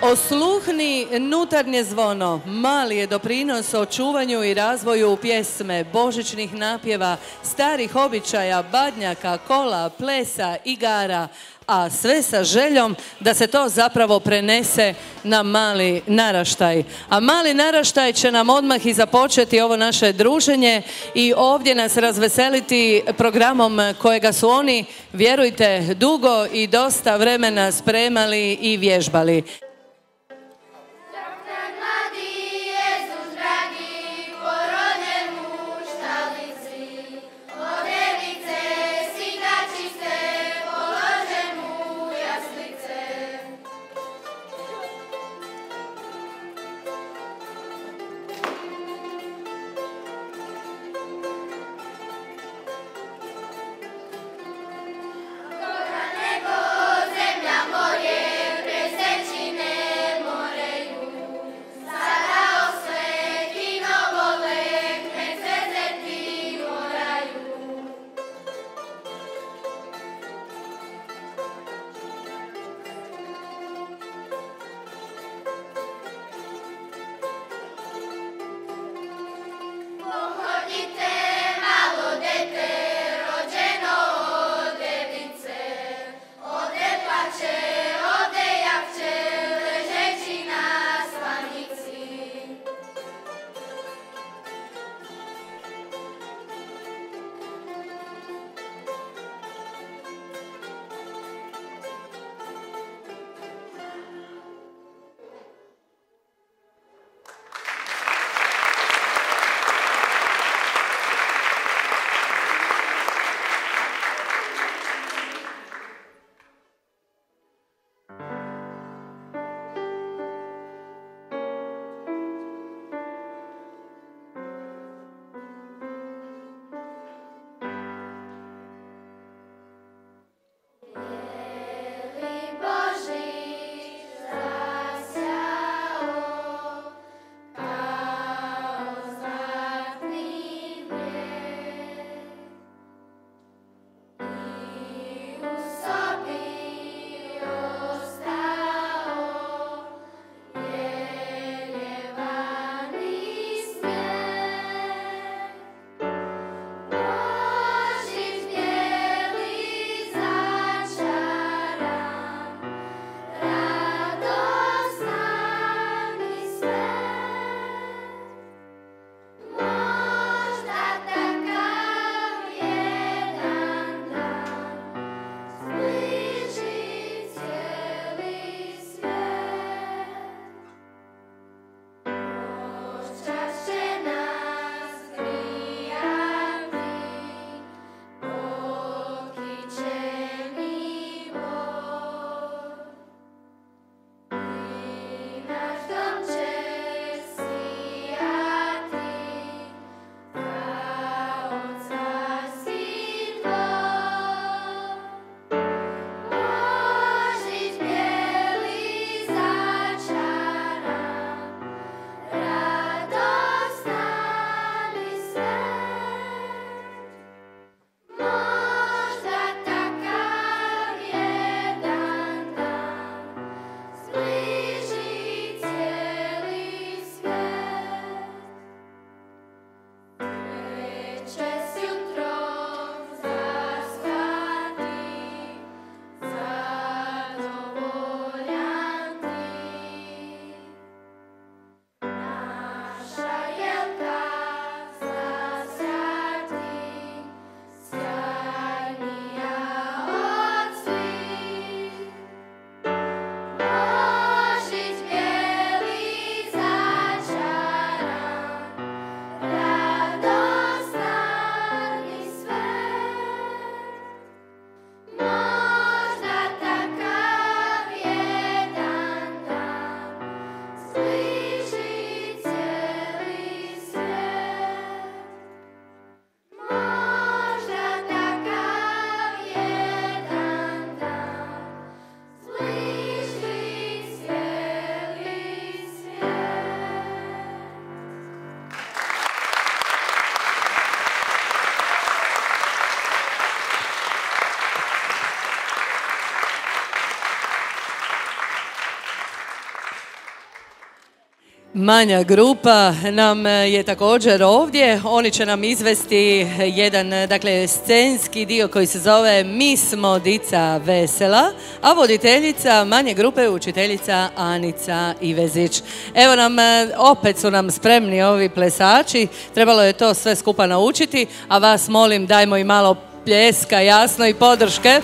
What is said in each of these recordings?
Osluhni nutarnje zvono, mali je doprinos očuvanju i razvoju pjesme, božićnih napjeva, starih običaja, badnjaka, kola, plesa, igara, a sve sa željom da se to zapravo prenese na mali naraštaj. A mali naraštaj će nam odmah i započeti ovo naše druženje i ovdje nas razveseliti programom kojega su oni, vjerujte, dugo i dosta vremena spremali i vježbali. Zemlja, more, presečine, Manja grupa nam je također ovdje. Oni će nam izvesti jedan, dakle, scenski dio koji se zove Mi smo dica vesela, a voditeljica manje grupe je učiteljica Anica Ivezić. Evo nam, opet su nam spremni ovi plesači. Trebalo je to sve skupa naučiti, a vas molim dajmo i malo pljeska, jasno, i podrške.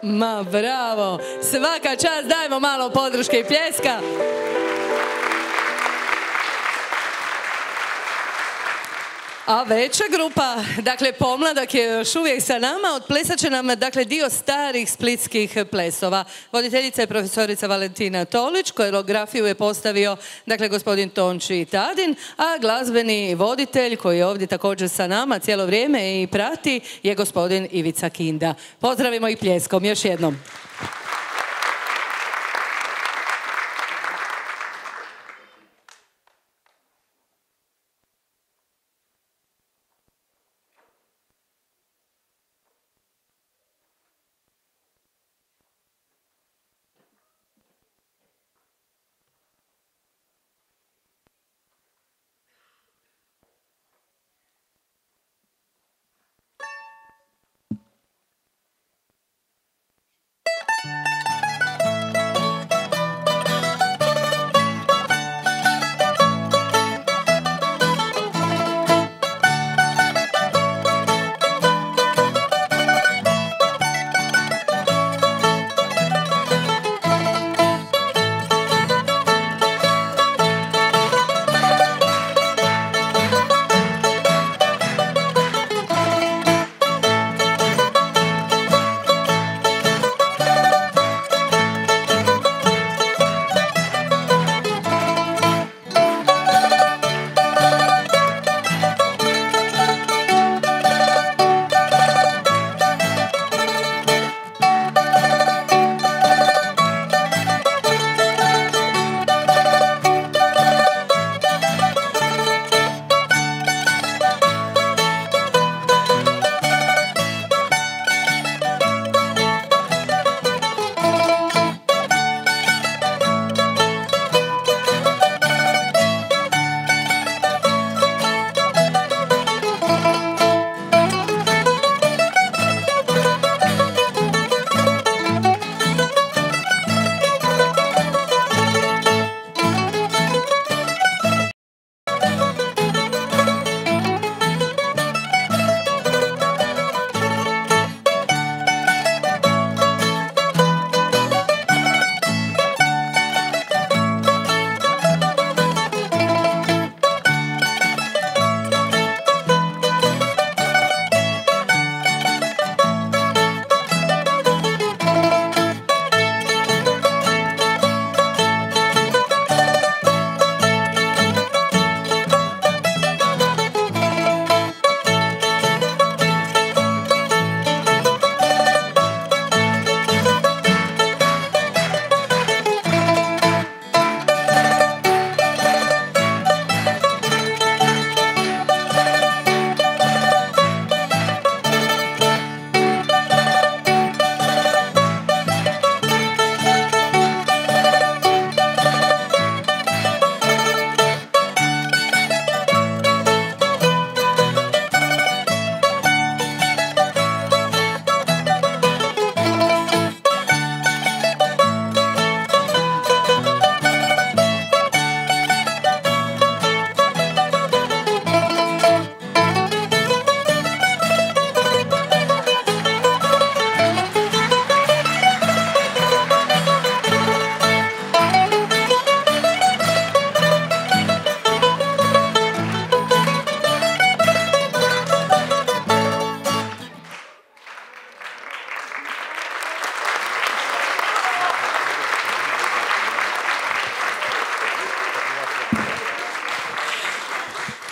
Ma bravo, svaka čast, dajmo malo podrške i pljeska. A veća grupa, dakle pomladak je još uvijek sa nama, odplesat će nam dakle dio starih splitskih plesova. Voditeljica je profesorica Valentina Tolić, koreografiju je postavio dakle gospodin Tonči Tadin, a glazbeni voditelj koji je ovdje također sa nama cijelo vrijeme i prati je gospodin Ivica Kinda. Pozdravimo ih pljeskom još jednom.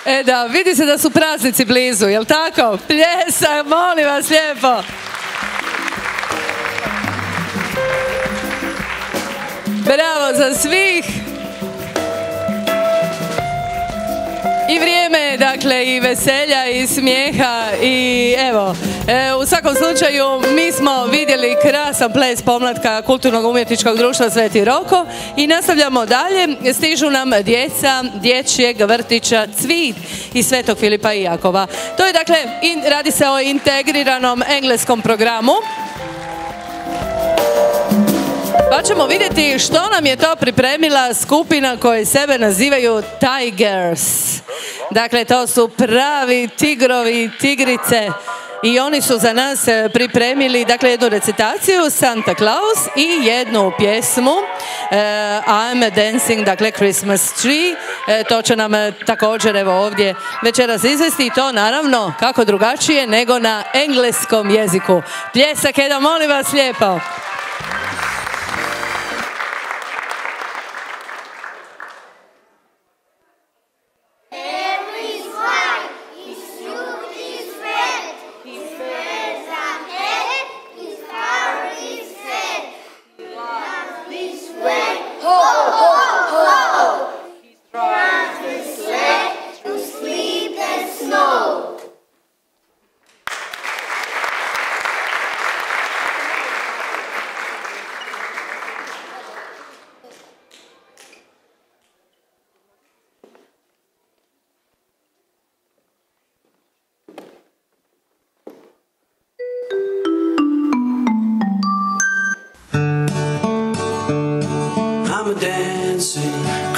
E da, vidi se da su praznici blizu, jel tako? Pljesak, molim vas lijepo. Bravo za svih. I vrijeme, dakle, i veselja i smijeha i evo, u svakom slučaju mi smo vidjeli krasan ples pomlatka Kulturnog umjetničkog društva Sveti Roko i nastavljamo dalje. Stižu nam djeca dječjeg vrtića Cvit iz Svetog Filipa i Jakova. To je, dakle, radi se o integriranom engleskom programu. Pa ćemo vidjeti što nam je to pripremila skupina koji sebe nazivaju Tigers. Dakle, to su pravi tigrovi i tigrice i oni su za nas pripremili, dakle, jednu recitaciju Santa Claus i jednu pjesmu I'm Dancing, dakle, Christmas Tree. To će nam također, evo, ovdje večeras izvesti i to naravno kako drugačije nego na engleskom jeziku. Pljesak jedan, molim vas lijepo.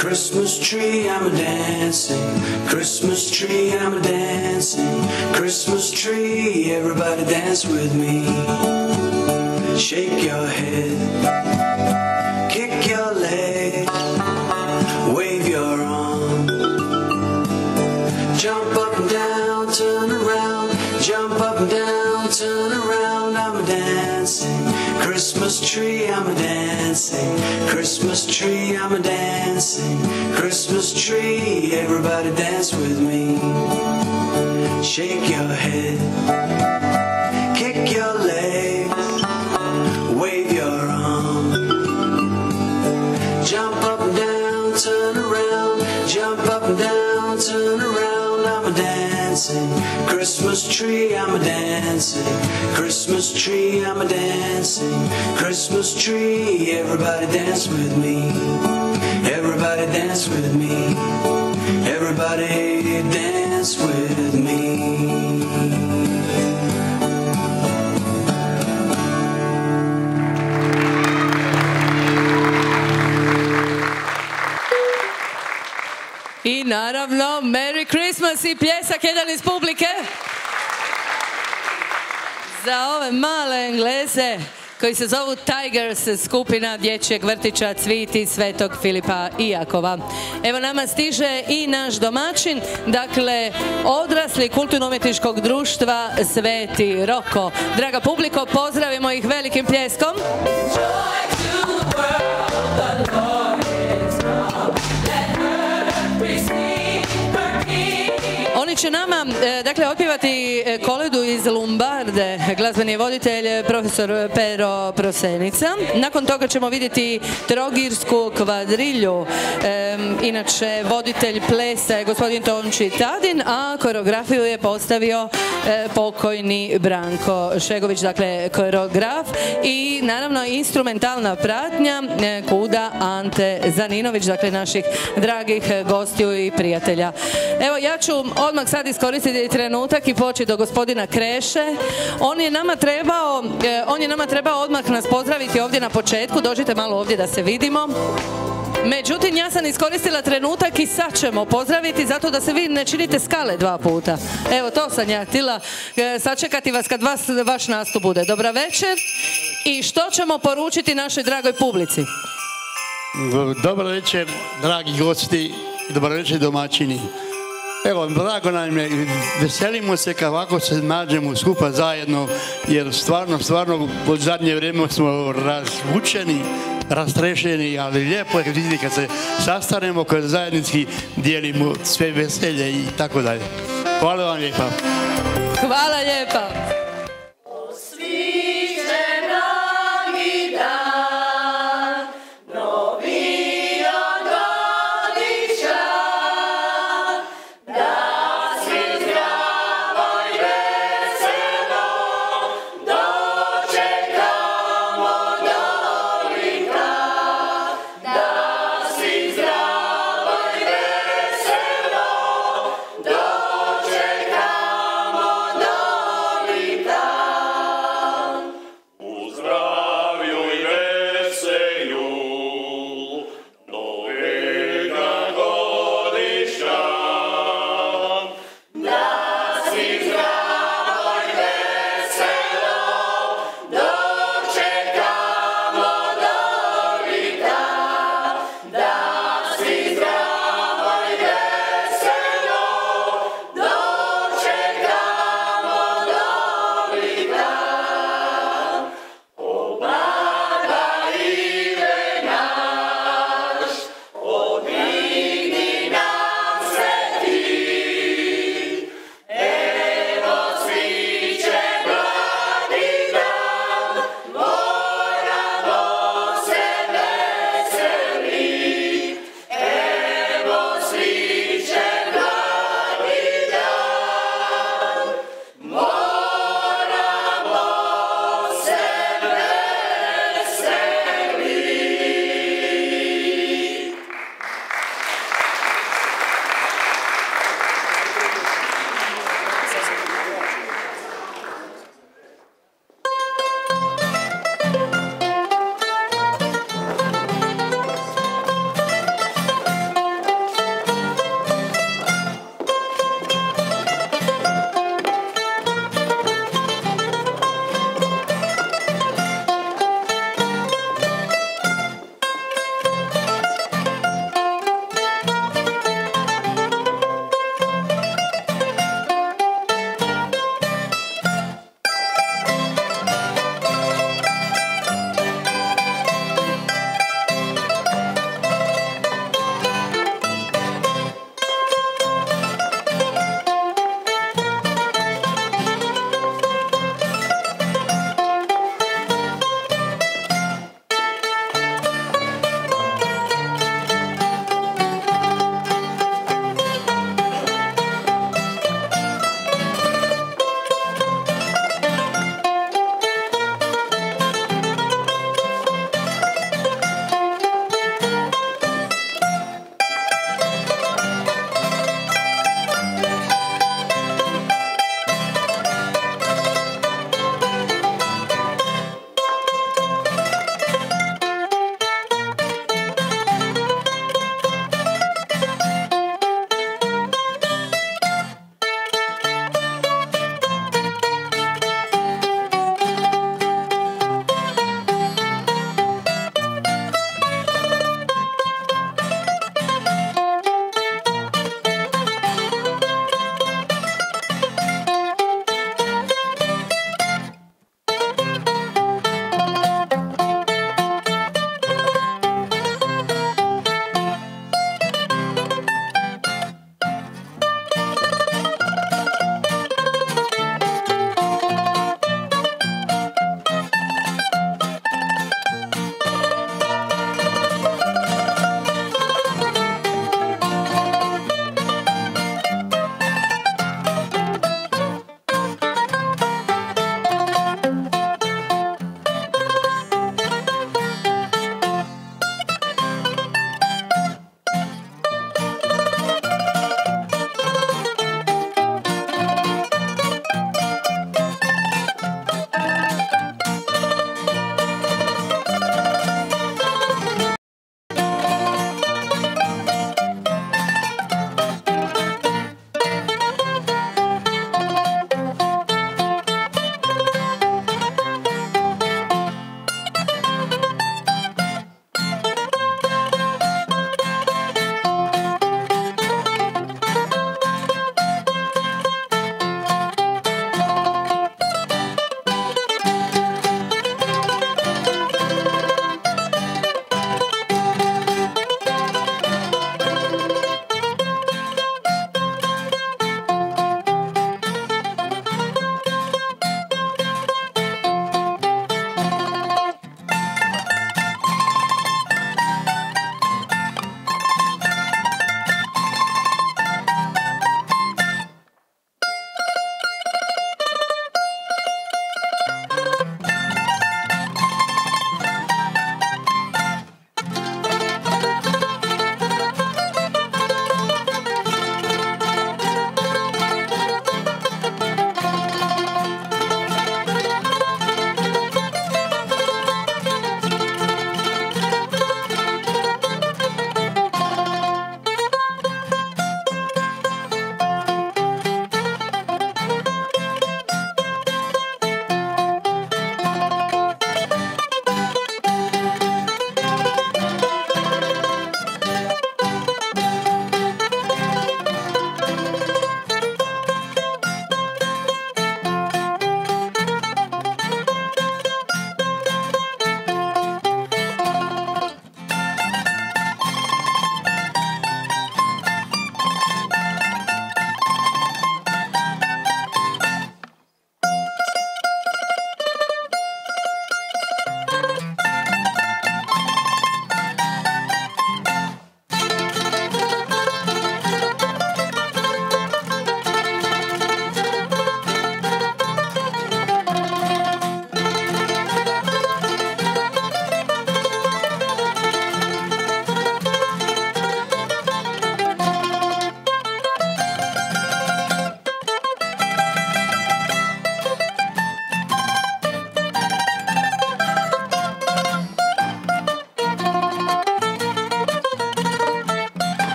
Christmas tree, I'm a dancing Christmas tree, I'm a dancing Christmas tree, everybody dance with me. Shake your head, kick your leg, wave your arm, jump up and down, turn around, jump up and down, turn around. I'm a dancing Christmas tree, I'm a dancing Christmas tree, I'm a dancing Christmas tree, everybody dance with me. Shake your head, kick your leg, wave your arm, jump up and down, turn around, jump up and down, turn around. I'm a dancing Christmas tree, I'm a dancing Christmas tree, I'm a dancing Christmas tree, everybody dance with me. Everybody dance with me. Everybody dance with me. I naravno, Merry Christmas i pljesak jedan iz publike. Za ove male Engleze koji se zovu Tigers, skupina dječjeg vrtića Cvit iz Svetog Filipa i Jakova. Evo nama stiže i naš domaćin, dakle, odrasli Kulturno-umjetničkog društva Sveti Roko. Draga publiko, pozdravimo ih velikim pljeskom. Oni će nama, dakle, otpjevati koledu iz Lombarde, glazbeni je voditelj profesor Pero Prosenica. Nakon toga ćemo vidjeti trogirsku kvadrilju, inače voditelj plesa je gospodin Tonči Tadin, a koreografiju je postavio pokojni Branko Šegović, dakle, koreograf, i naravno instrumentalna pratnja kuda Ante Zaninović, dakle, naših dragih gostiju i prijatelja. Evo, ja ću odmah sad iskoristiti trenutak i poći do gospodina Kreše. On je nama trebao odmah nas pozdraviti ovdje na početku. Dođite malo ovdje da se vidimo. Međutim, ja sam iskoristila trenutak i sad ćemo pozdraviti zato da se vi ne činite skale dva puta. Evo, to sam ja htjela sačekati vas kad vaš nastup bude. Dobra večer. I što ćemo poručiti našoj dragoj publici? Dobar večer, dragi gosti, dobar večer domaćini. Evo, drago nam je, veselimo se kad ovako se nađemo skupa zajedno, jer stvarno, u zadnje vrijeme smo razvučeni, rastrešeni, ali lijepo je kad vidite kad se sastanemo, kad zajednički dijelimo sve veselje i tako dalje. Hvala vam lijepa. Hvala lijepa. Dočekamo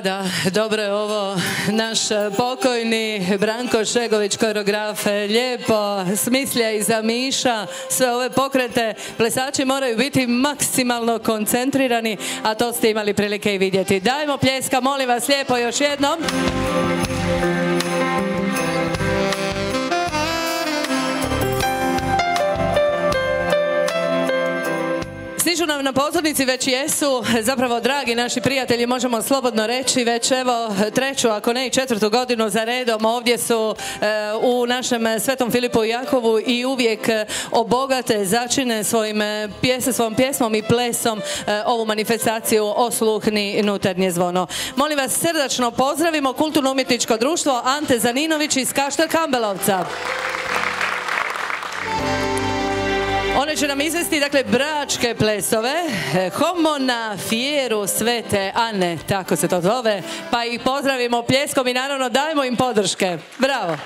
Da, dobro je ovo. Naš pokojni Branko Šegović, koreograf, lijepo smislja i zamiša sve ove pokrete. Plesači moraju biti maksimalno koncentrirani, a to ste imali prilike i vidjeti. Dajmo pljeska, molim vas lijepo još jednom. Stižu nam na pozornici, već jesu, zapravo dragi naši prijatelji, možemo slobodno reći, već evo treću, ako ne i četvrtu godinu za redom. Ovdje su u našem Svetom Filipu i Jakovu i uvijek obogate, začine svojom pjesmom i plesom ovu manifestaciju Osluhni nutarnje zvono. Molim vas, srdačno pozdravimo Kulturno-umjetničko društvo Ante Zaninović iz Kaštel Kambelovca. One će nam izvesti, dakle, bračke plesove, Homo na fieru Svete Ane, tako se to zove, pa ih pozdravimo pljeskom i naravno dajmo im podrške. Bravo!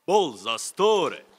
Bol za store!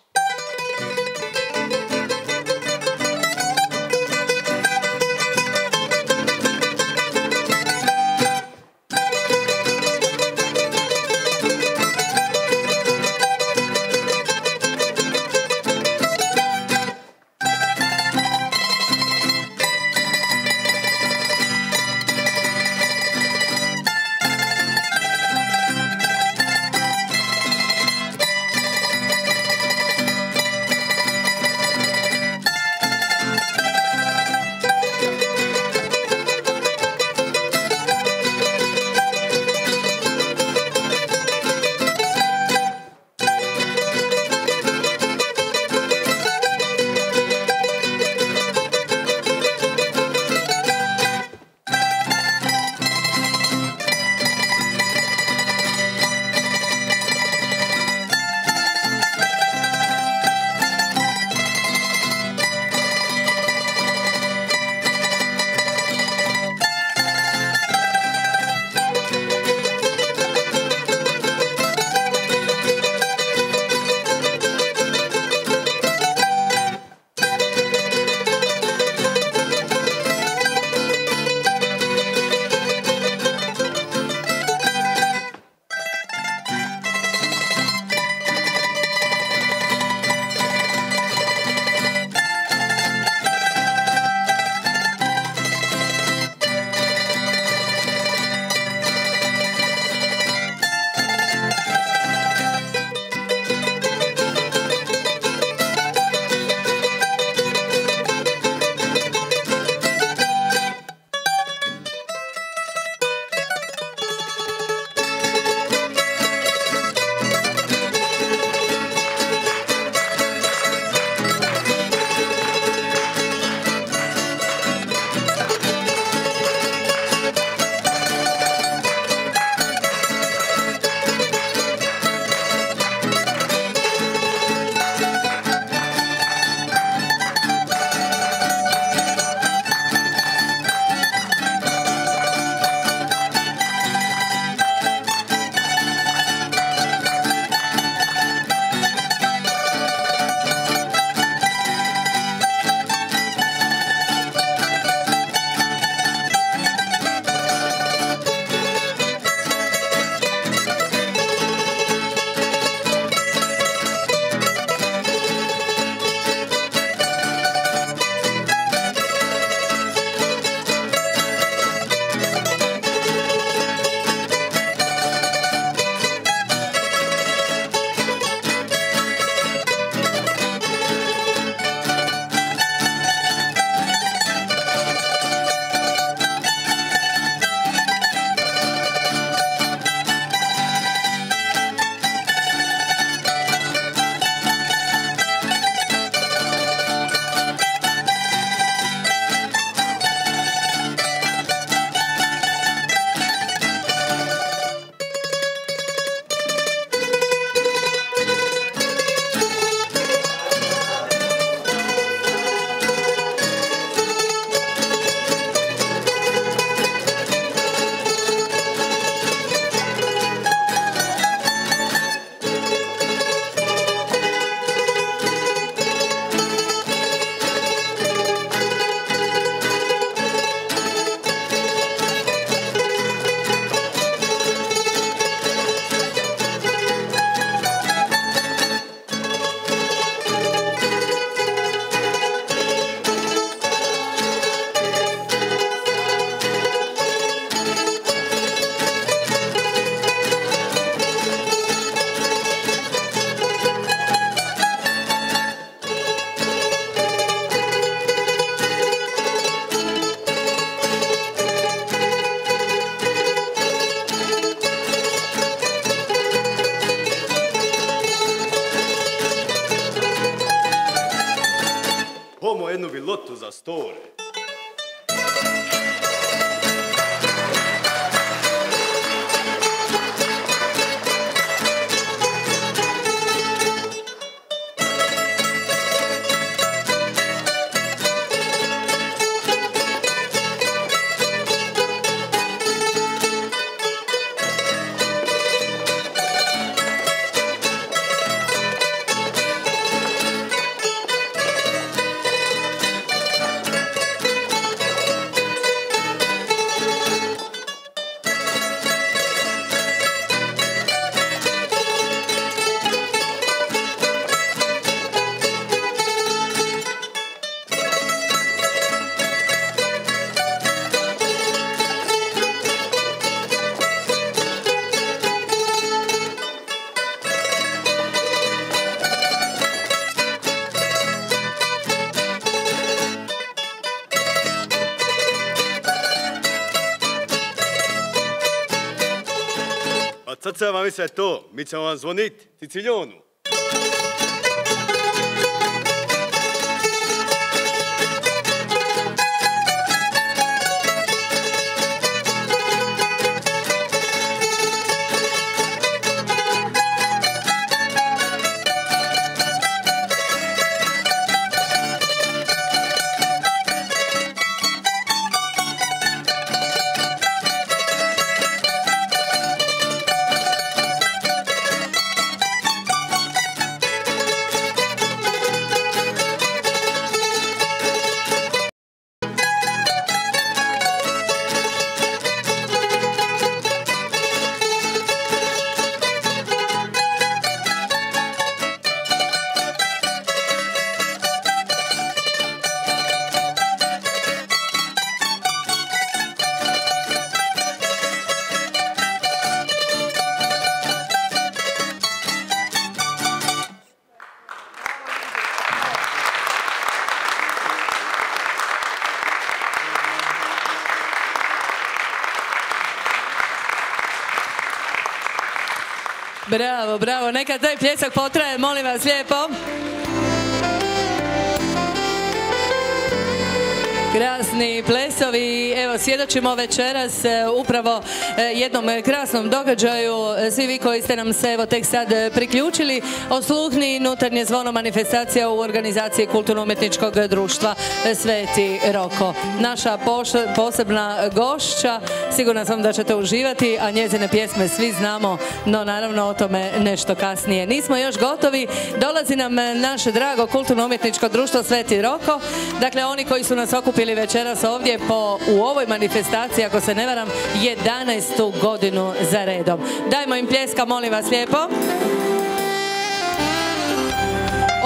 za store. Sad se vam misle to, mi ćemo vam zvoniti, Siciljonu. Bravo, bravo. Neka taj pljesak potraje, molim vas lijepo. Krasni plesovi, evo svjedočimo večeras upravo jednom krasnom događaju. Svi vi koji ste nam se evo tek sad priključili, osluhni Jutarnje zvono manifestacija u organizaciji Kulturno-umjetničkog društva Sveti Roko. Naša posebna gošća, sigurna sam da ćete uživati, a njezine pjesme svi znamo, no naravno o tome nešto kasnije. Nismo još gotovi, dolazi nam naše drago Kulturno-umjetničko društvo Sveti Roko, dakle oni koji su nas okupili večeras ovdje u ovoj manifestaciji, ako se ne varam, 11. godinu za redom. Dajmo im pljeska, molim vas lijepo.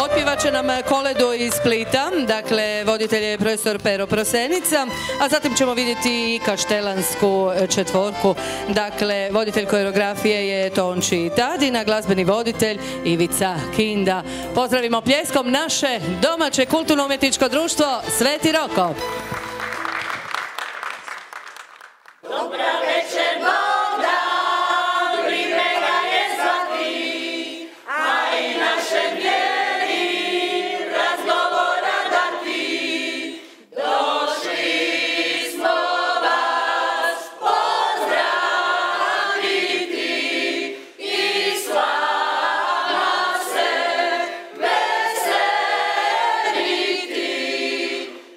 Otpjevat će nam koledu iz Splita, dakle voditelj je profesor Pero Prosenica, a zatim ćemo vidjeti i kaštelansku četvorku, dakle voditelj koreografije je Tonči Tadina, glazbeni voditelj Ivica Kinda. Pozdravimo pljeskom naše domaće kulturno-umjetničko društvo Sveti Roko. Dobra večer, Bogdan, vrime ga je zvati, a i naše vjeri razgovora dati. Došli smo vas pozdraviti i s vama se veseliti.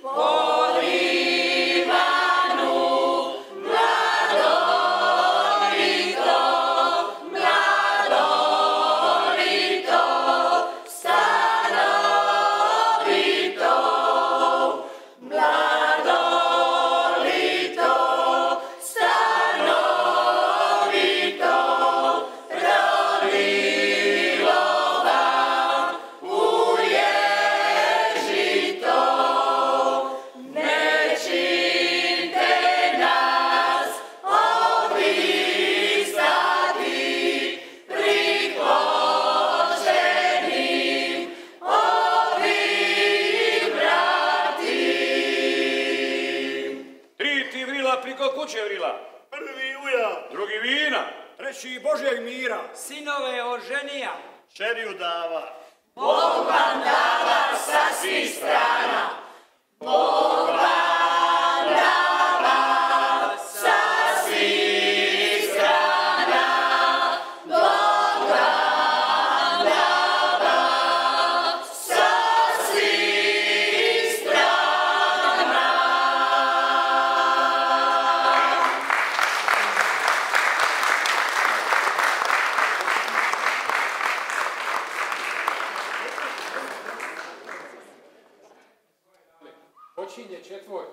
Po Ivanu kuće vrila. Prvi uja, Drugi vina. treći Božjeg mira, Sinove oženija, čeriju dava. Bog vam dava sa svih strana. Počinje četvor.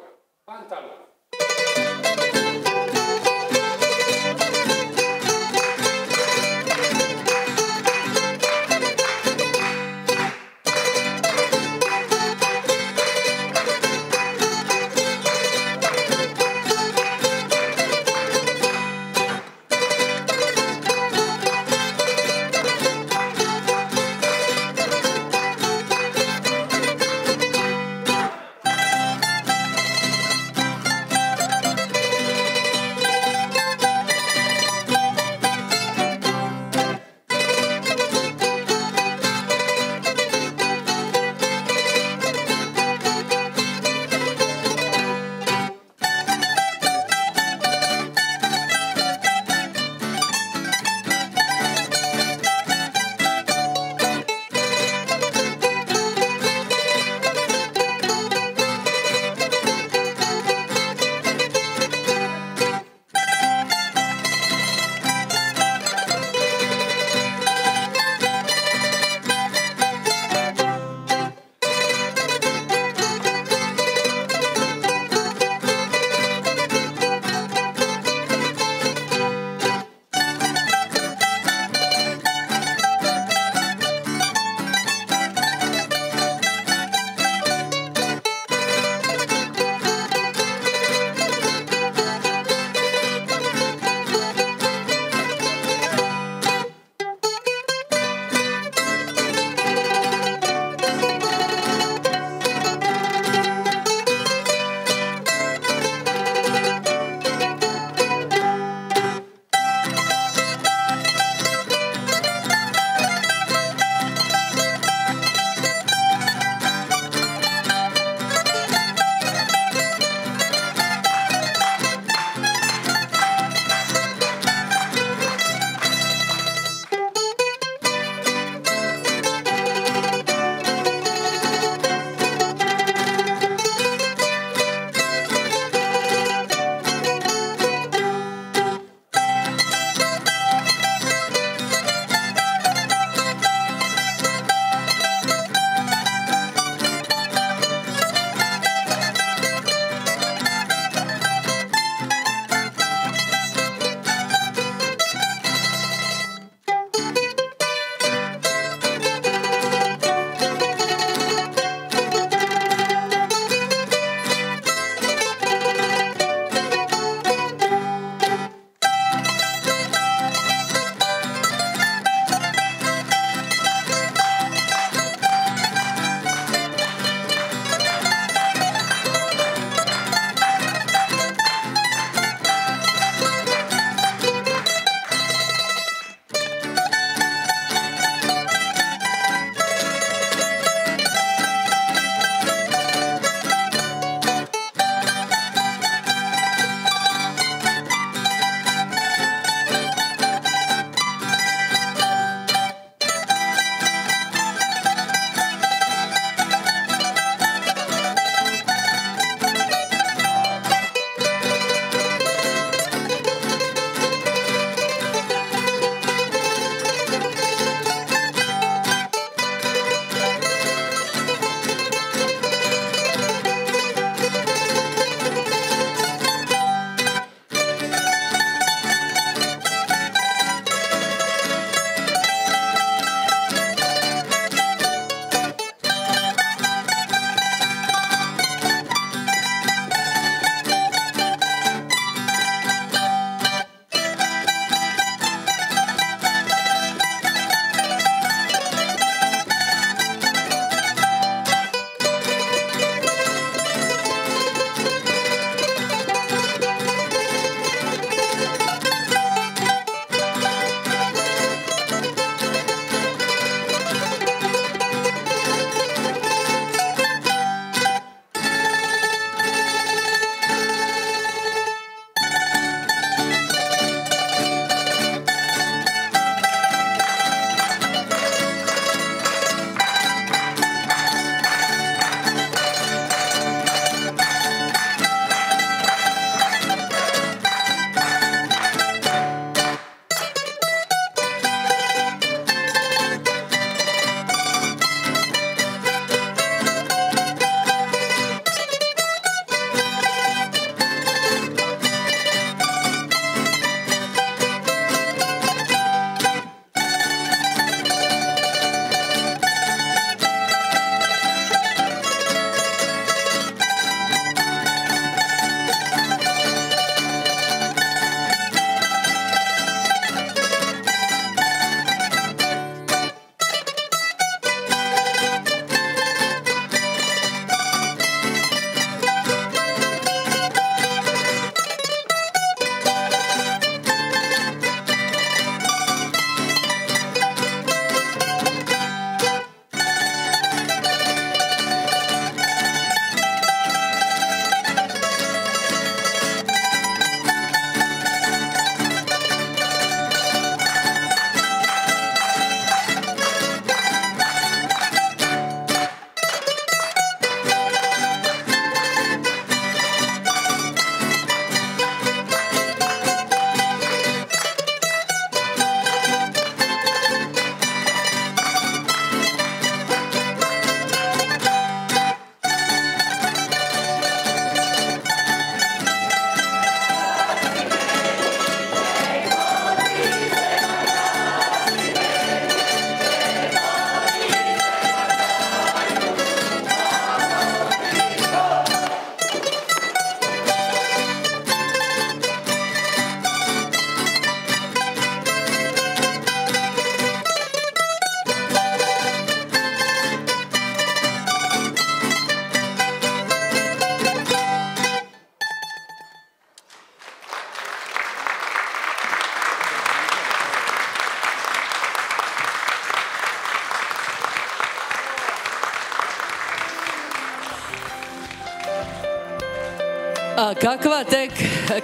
A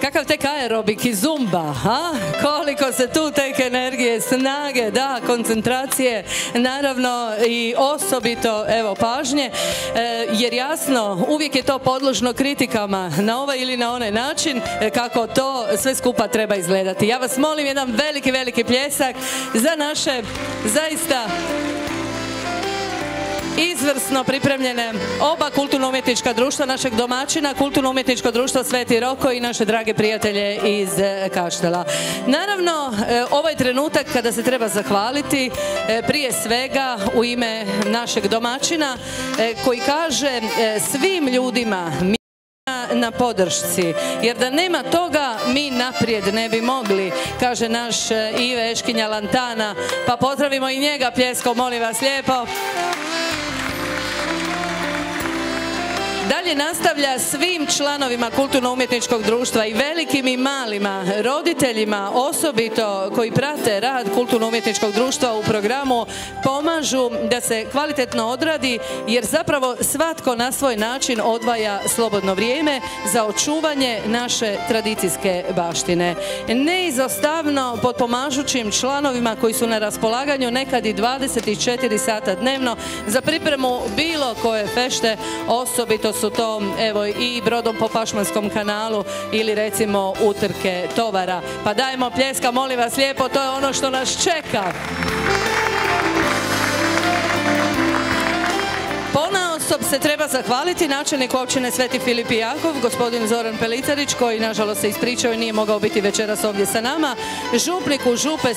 kakav tek aerobik i zumba, a? Koliko se tu tek energije, snage, da, koncentracije, naravno i osobito, evo, pažnje, jer jasno, uvijek je to podložno kritikama na ovaj ili na onaj način, kako to sve skupa treba izgledati. Ja vas molim jedan veliki, veliki pljesak za naše, zaista, izvrsno pripremljene oba kulturno-umjetnička društva našeg domaćina, kulturno-umjetničko društvo Sveti Roko i naše drage prijatelje iz Kaštela. Naravno, ovo je trenutak kada se treba zahvaliti prije svega u ime našeg domaćina koji kaže svim ljudima na podršci, jer da nema toga mi naprijed ne bi mogli, kaže naš Ive Eškinja Lantana, pa pozdravimo i njega pljeskom, molim vas lijepo. Dalje nastavlja svim članovima kulturno-umjetničkog društva i velikim i malima, roditeljima osobito koji prate rad kulturno-umjetničkog društva u programu, pomažu da se kvalitetno odradi, jer zapravo svatko na svoj način odvaja slobodno vrijeme za očuvanje naše tradicijske baštine. Neizostavno potpomažućim članovima koji su na raspolaganju nekad i 24 sata dnevno za pripremu bilo koje fešte, osobito su to, evo, i brodom po Pašmanskom kanalu ili recimo utrke tovara. Pa dajmo pljeska, molim vas lijepo, to je ono što nas čeka. Ponaosob se treba zahvaliti načelniku općine Sveti Filip i Jakov, gospodin Zoran Pelicarić, koji nažalost se ispričao i nije mogao biti večeras ovdje sa nama, župniku župe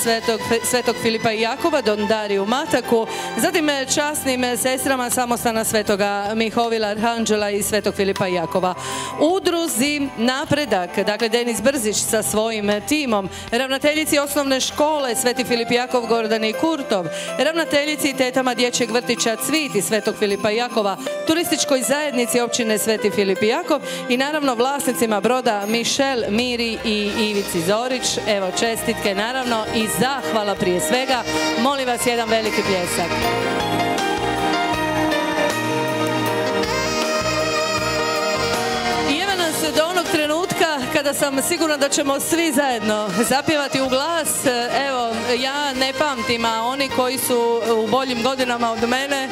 Svetog Filipa i Jakova, don Dariju Mataku, zatim časnim sestrama samostana Svetoga Mihovila Arhanđela i Svetog Filipa i Jakova, udruzi Napredak, dakle Denis Brzić sa svojim timom, ravnateljici osnovne škole Sveti Filip i Jakov Gordani Kurtov, ravnateljici i tetama dječjeg vrtića Cvit i Svetog Filipa i Jakova, turističkoj zajednici općine Sveti Filip i Jakov i naravno vlasnicima broda Mišel, Miri i Ivici Zorić. Evo, čestitke naravno i zahvala prije svega. Molim vas jedan veliki pljesak. I evo nas do onog trenutka kada sam sigurna da ćemo svi zajedno zapjevati u glas. Evo, ja ne pamtim, a oni koji su u boljim godinama od mene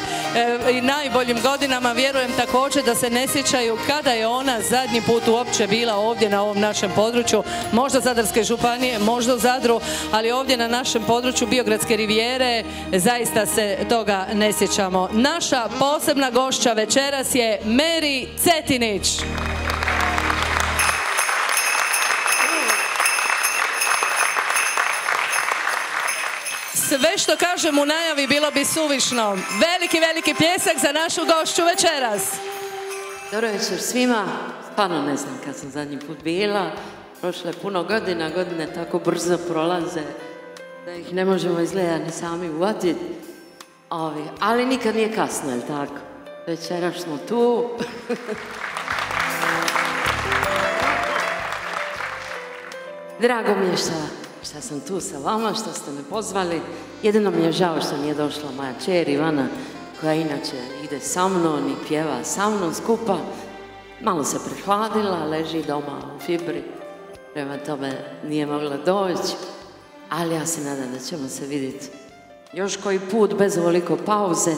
i najboljim godinama, vjerujem također da se ne sjećaju kada je ona zadnji put uopće bila ovdje na ovom našem području, možda Zadarske županije, možda u Zadru, ali ovdje na našem području Biogradske rivijere zaista se toga ne sjećamo. Naša posebna gošća večeras je Meri Cetinić. Sve što kažem u najavi bilo bi suvišno. Veliki, veliki pljesak za našu gošću večeras. Dobro večer svima. Stvarno ne znam kad sam zadnji put bila. Prošlo je puno godina, godine tako brzo prolaze da ih ne možemo izgleda ni sami uvatiti. Ali nikad nije kasno, je li tako? Večeras smo tu. Drago mi je što sam tu sa vama, što ste me pozvali. Jedino mi je žao što nije došla moja kćer Ivana, koja inače ide sa mnom i pjeva sa mnom skupa. Malo se prehladila, leži doma u fibri, prema tome nije mogla doći, ali ja se nadam da ćemo se vidjeti još koji put bez ovoliko pauze.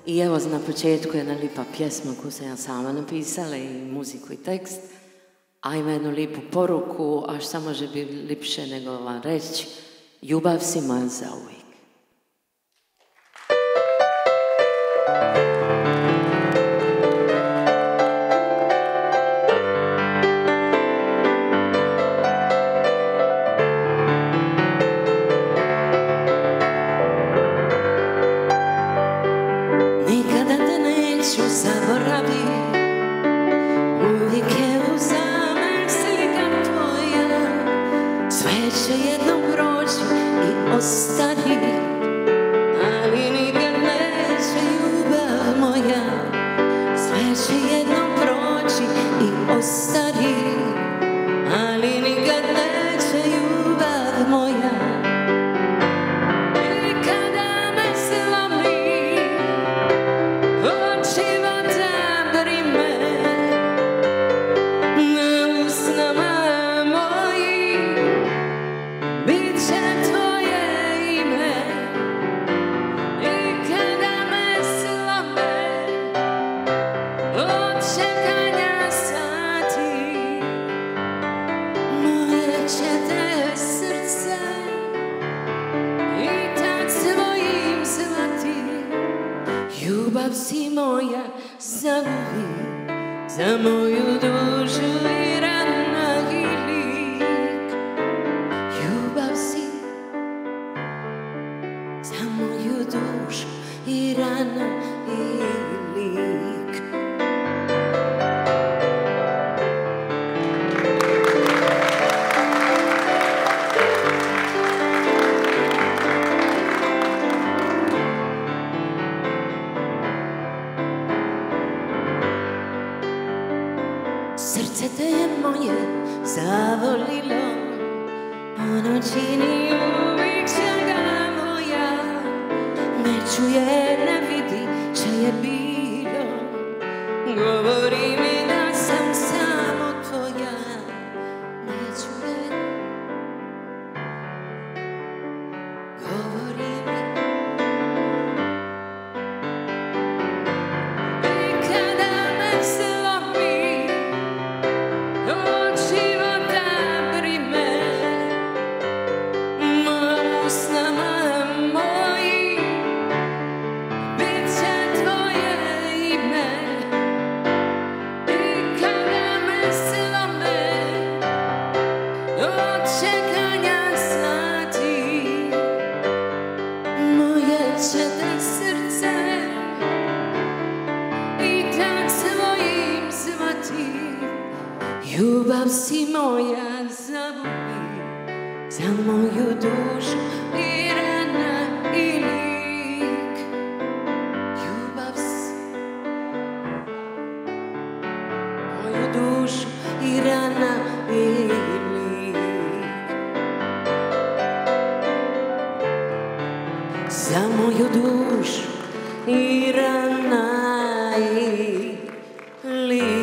I evo, na početku jedna lipa pjesma koju sam ja sama napisala, i muziku i tekst, a ima jednu lipu poruku, a šta može biti lipše nego vam reći: ljubav si moja zauvijek. Nikada te neću zaboraviti, uvijek je u zamek slika tvoja, sve će jednom proći i ostati, ali nikad neće ljubav moja, sve će jednom proći i ostati, ali nikad neće ljubav moja. I kada me slomi od života brime, na će te srce i tak svojim zvati. Ljubav si moja zauvijek, za moju dušu i rana i lik. Ljubav si za moju dušu i rana i lik. Srce te je moje zavolilo, ono čini uvijek želja moja. Ne čuje, ne vidi, če je bilo, govori mi da sam samo tvoja. Ne čuje, govori mi. I kada me slomi od života brime, mogu s nama moji, bit će tvoje ime. I kada me slome od čekanja sati, moje će te srce i tak svojim zvati. Ljubav si moja zauvijek, za moju dušu i rana i lik. Ljubav si moju dušu i rana i lik. Za moju dušu i rana i lik.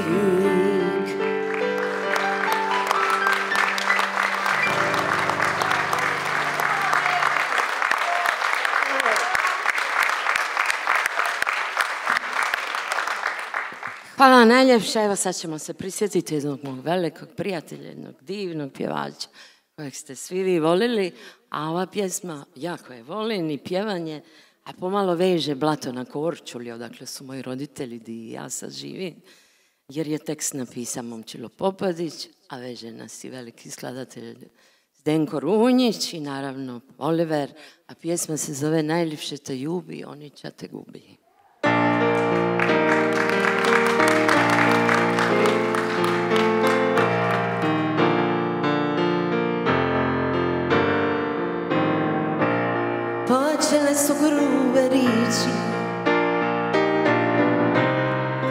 Hvala najljepša. Evo sad ćemo se prisjetiti jednog mog velikog prijatelja, jednog divnog pjevača kojeg ste svi vi volili, a ova pjesma jako je volim i pjevanje, a pomalo veže Blato na Korčuli, odakle su moji roditelji di ja sad živim, jer je tekst napisao Momčilo Popadić, a veže nas i veliki skladatelj Zdenko Runjić i naravno Oliver, a pjesma se zove Najljepše te ljubi, Oniča te gubi. Počele su grube riječi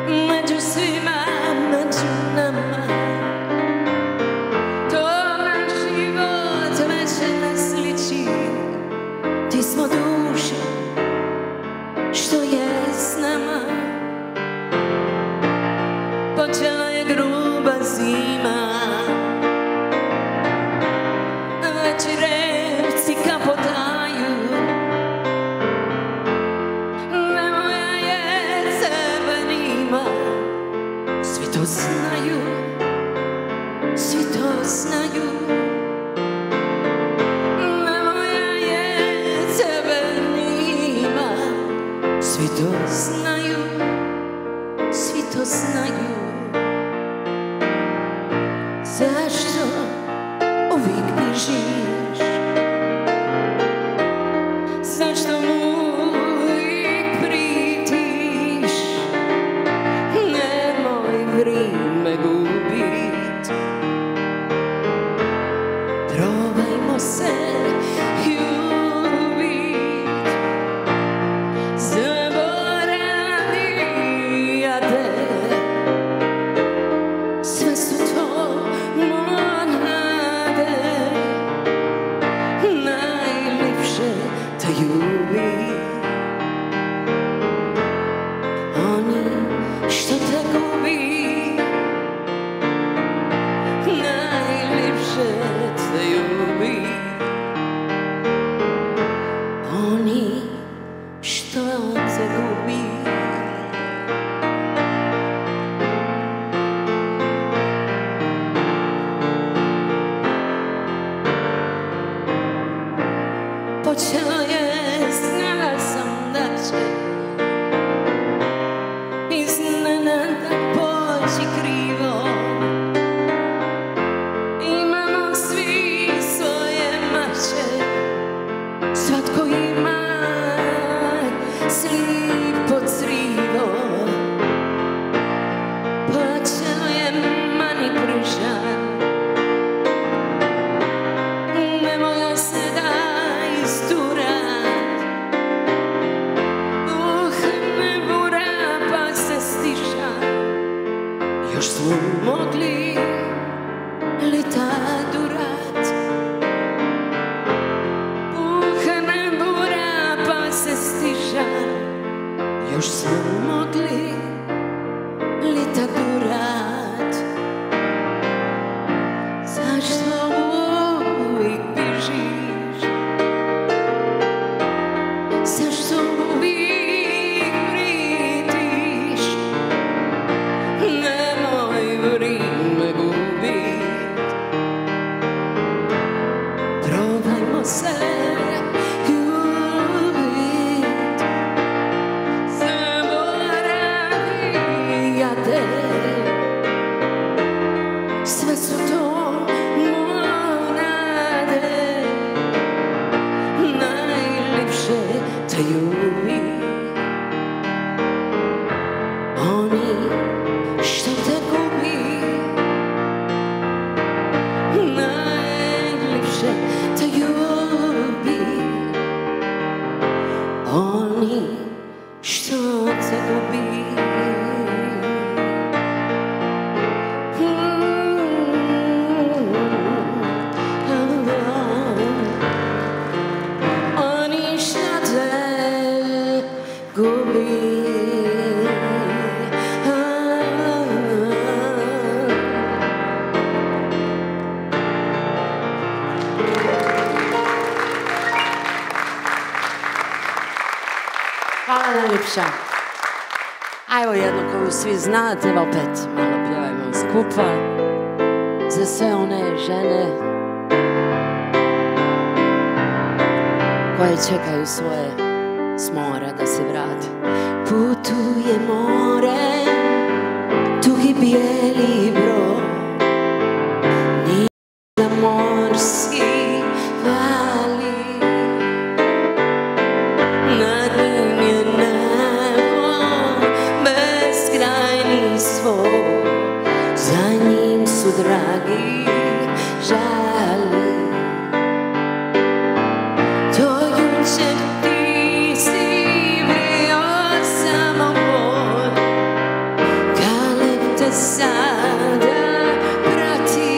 među svima, među nama. To naš život više ne sliči. Ti smo duše što je s nama. Počela je gruba zima, večerevci kapotaju. Nemoja je tebe nima, svi to znaju, svi to znaju. Nemoja je tebe nima, svi to znaju, svi to znaju. Zašto uvijek bježiš? Zašto uvijek pritiš? Nemoj vrijeme gubit. Probajmo se ljubit. Zaboravi ja te. Sve su to monade. Najljepše te ljubi. Oni što te gubi. Najljepše te ljubi. počelo je, znala sam da će iznenada poći krivo. Imamo svi svoje mače, svatko ima slipo crivo. Počelo je mani pružan, ne mogla se da isturat. Ne bura pa se stiša, još smo mogli lita durat. Ne bura pa se stiša, još smo mogli lita durat. Zašto uvijek bježiš? Zašto uvijek vritiš? Nemoj vrijeme gubit. Probajmo se ljubit. Zaboravi ja te. Sve su to monade, najljepše te ljubi. Oni što te gubi, najljepše te ljubi. Oni što te gubi. Oni što te gubi. Hvala najljepša. A evo jednu koju svi znate, evo opet malo pjevajmo skupa. Za sve one žene koje čekaju svoje s mora da se vrati. Putuje more, tugi bijeli brod, nije morski vali, nad njim je nebo beskrajni svoj, za njim su dragi žali. To jučer ti si bio samo moj, galeb te sada prati.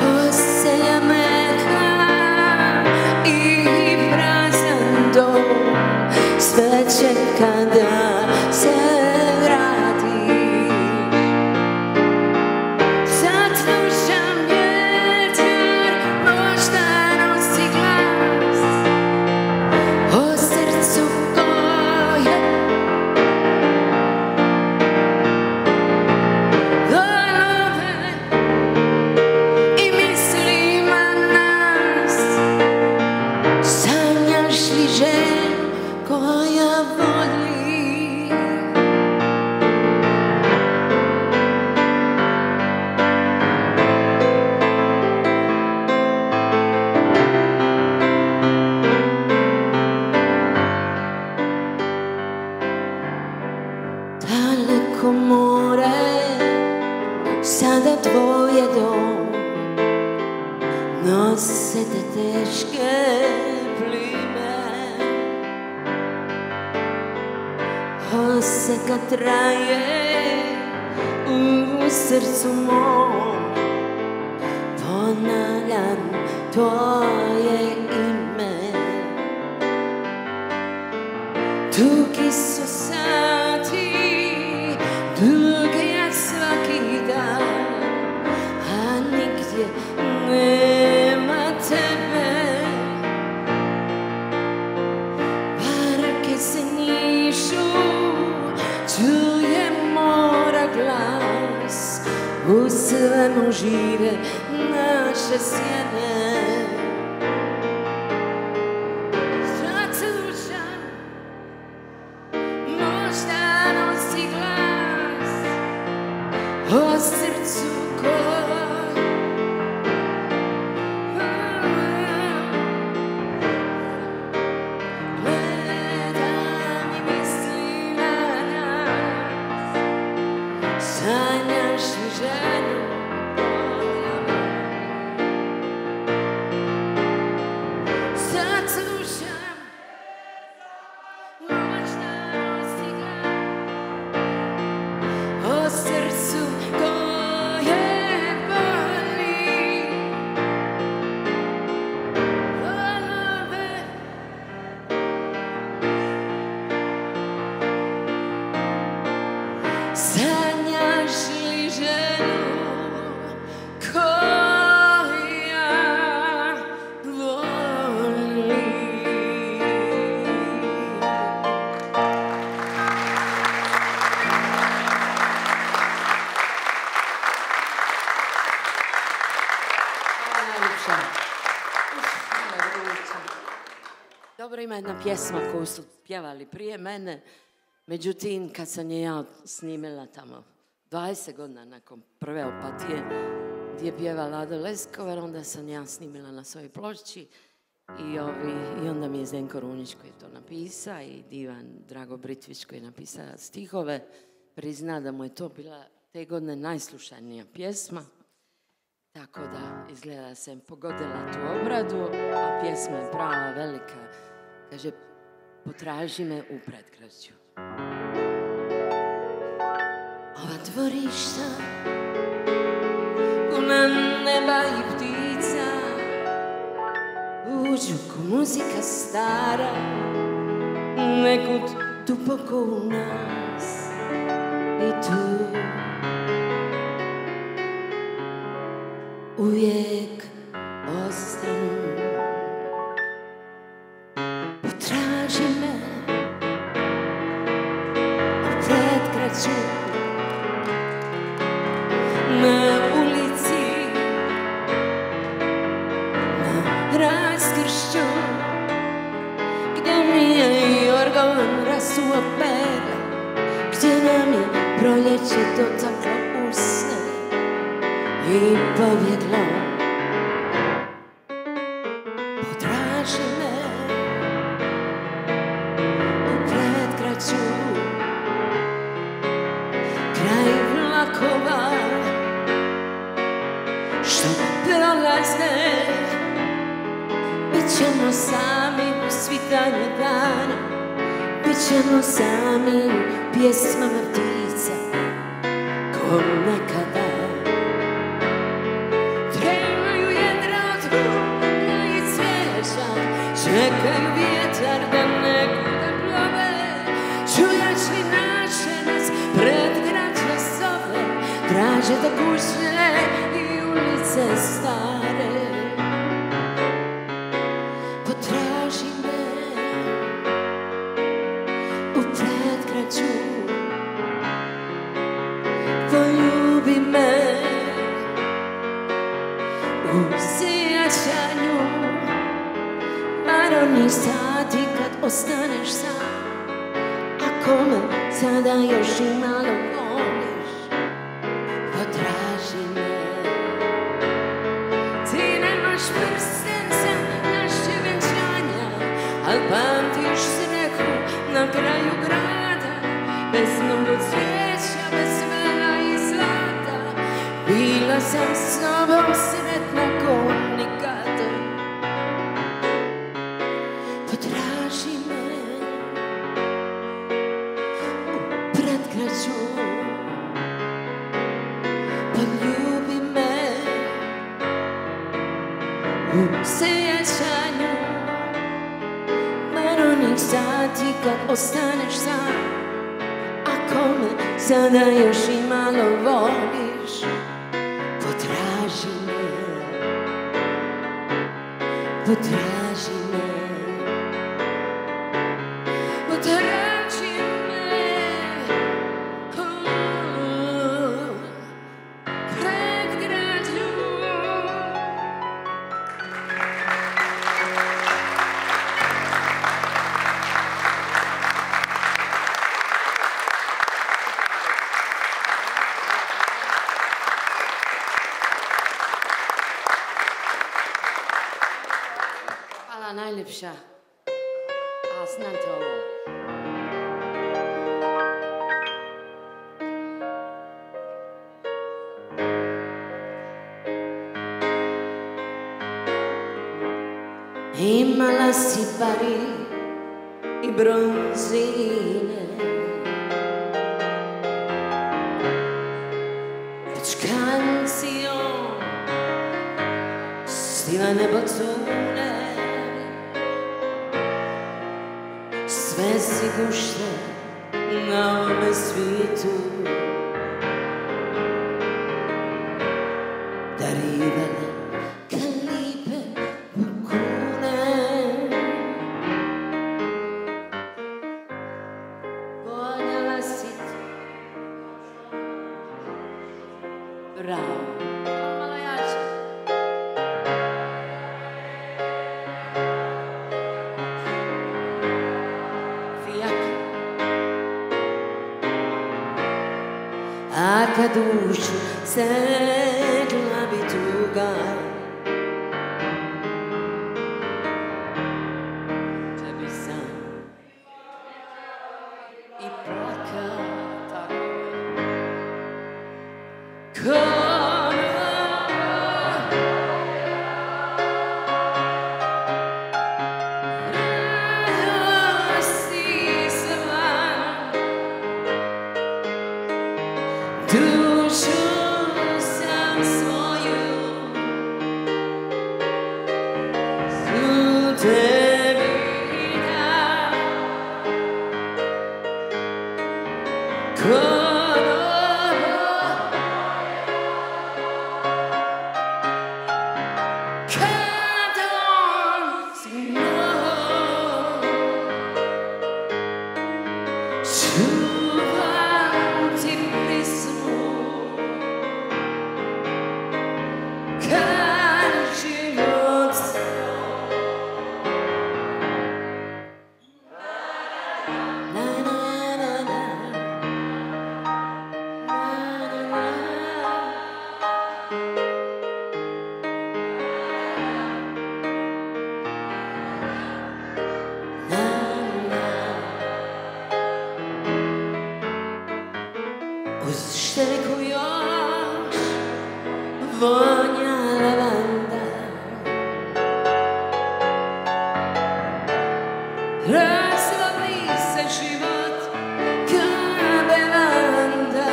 Poselja meka i prazan dom, sve čeka da se vrati. Sad slušam vjetar, možda nosi glas o srcu koje golove i mislima nas. Sanjaš li želju koja voli? Daleko more, sada tvoje dom, nose te teške plime. Oseka traje u srcu mom, ponavljam tvoje ime. Dugi su sati, dugi je svaki dan, a nigdje nema tebe. Parke se nišu, čuje mora glas, u svemu žive naše sjene. ima jedna pjesma koju su pjevali prije mene, međutim, kad sam je ja snimila tamo 20 godina nakon prve Opatije, gdje je pjeva Lado Leskovar, onda sam ja snimila na svojoj ploči i onda mi je Zdenko Runjić koji je to napisao i divan Drago Britvić koji je napisao stihove, prizna da mu je to bila te godine najslušanija pjesma. Tako da izgleda da sam pogodila tu obradu, a pjesma je prava, velika. Kaže, potraži me u predgrađu. Ova dvorišta, puna neba i ptica, uđu ko muzika stara, nekud duboko u nas i tu. Uvijek ostanu. Potraži me u predgrađu, na ulici, na raskršću, gdje mi je jorgan rasuo pere, gdje nam je proljeće dotaklo usne i pobjeglo. Potraži me u predgrađu, kraj vlakova što prolaze. Bićemo sami u svitanju dana, bićemo sami u pjesmama ptica ko nekada. Čekaju vjetar da nekuda plove, čuješ li naše nas predgrađe zove, traže da kuće i ulice stare. Potraži me u predgrađu, poljubi me u sjećanju, onih sati kad ostaneš sam, ako me sada još i malo voliš, potraži me. Ti nemaš prsten za naše venčanja, al pamtiš sreću na kraju grada, bez mnogo cvijeća, bez vela i zlata. Bila sam s tobom sretna ko nikada. Potraži me u predgrađu, poljubi me u sjećanju, bar onih sati kad ostaneš sam, ako me sada još i malo voliš, potraži me, potraži me. Potraži me u predgrađu. Hvala najljepša. A znate ovo. Imala si pari i bronzine, već kancijom stivane bocune, sve si gušte na ovome svijetu, darivale kalipe pukune. Voljela si ti, bravo, malo jače. dušu segla bi tuga. Tebi sam i plakao tako je. Uz šteku još vonja lavanda, razvali se život ka belanda.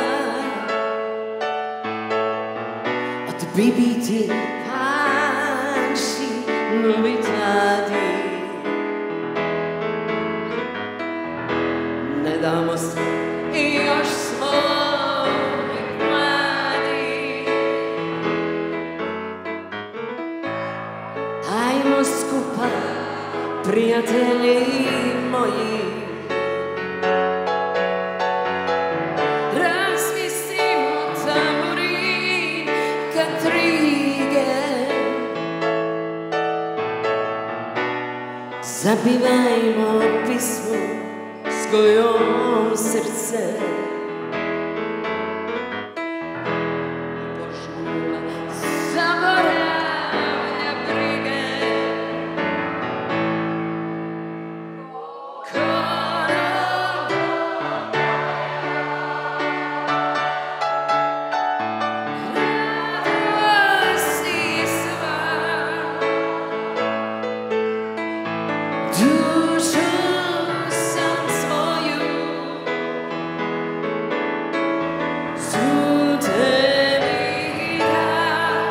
Od bibiti panši novitadi, ne damo se i još svoj mladi. Ajmo skupa, prijatelji moji, razvisimo tamburin kad trige, zapivajmo pismu s kojom srce požula zaboravlja brige. Radosti sva, dušu sam svoju su tebi dao.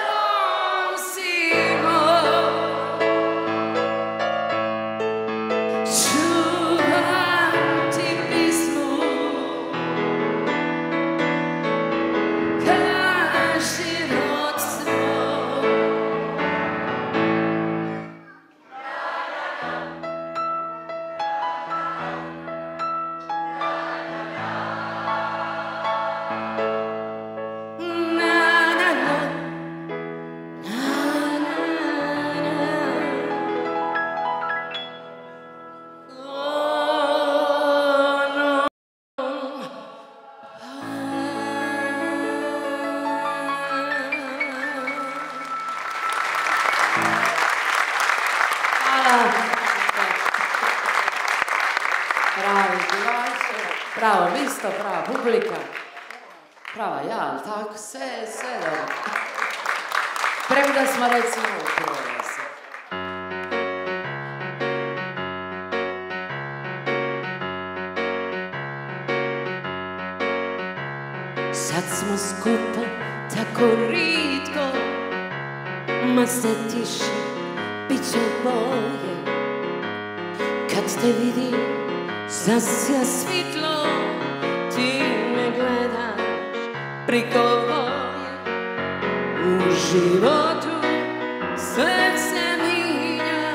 Radosti moj, čuvam ti pismu ka život svoj. Na, na, na, na, na, na. Oh, no. Hvala. Pravi glas, pravo mesto, prava publika, prava ja, ali tako, sve dobro. Premda smo recimo u troje se. Sad smo skupa tako ritko, ma se tiše, bit će bolje. Kad te vidim, zasja svitlo, ti me gledaš priko boje. U životu sve se minja,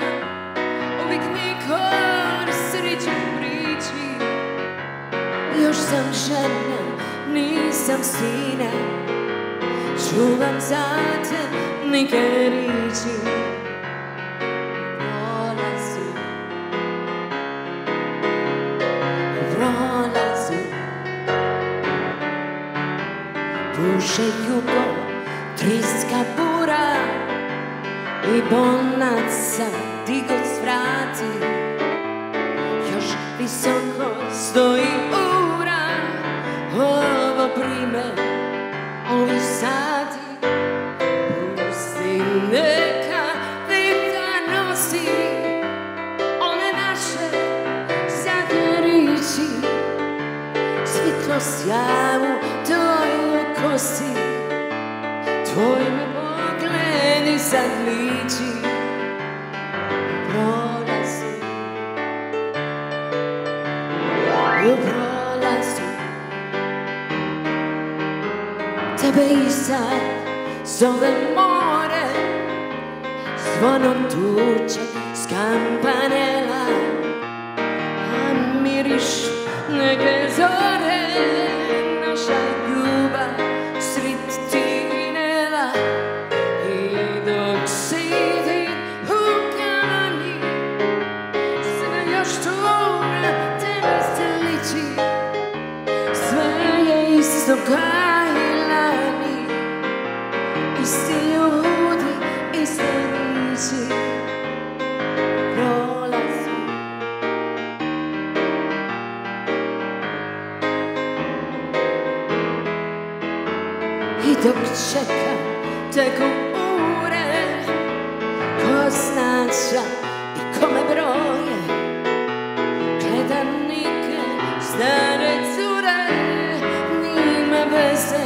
uvijek niko sreću priči. Još sam žena, nisam sina, čuvam za te neke riči prolazu, prolazu. Puše jugo, triska bura i bonaca digot svrati. Još visoko stoji ura, ovo prime, ovi sati. Pusti neka vita nosi one naše zadnje riči. Svitlo sjavu tvojoj kosi, tvoj me pogledi sad liči. Prolazu, u prolazu, tebe i sad zove more, zvonom tuče s kampanela, a miriš neke zore, naša ljubav srid tinela. I dok sidi u kamani, sve još tu na tebe se liči. Sve je isto kao i lani, isti ljudi, iste riči. Prolazu, i dok čeka teku ure, ko znača i kome broje, gledanike stare cure, nima veze,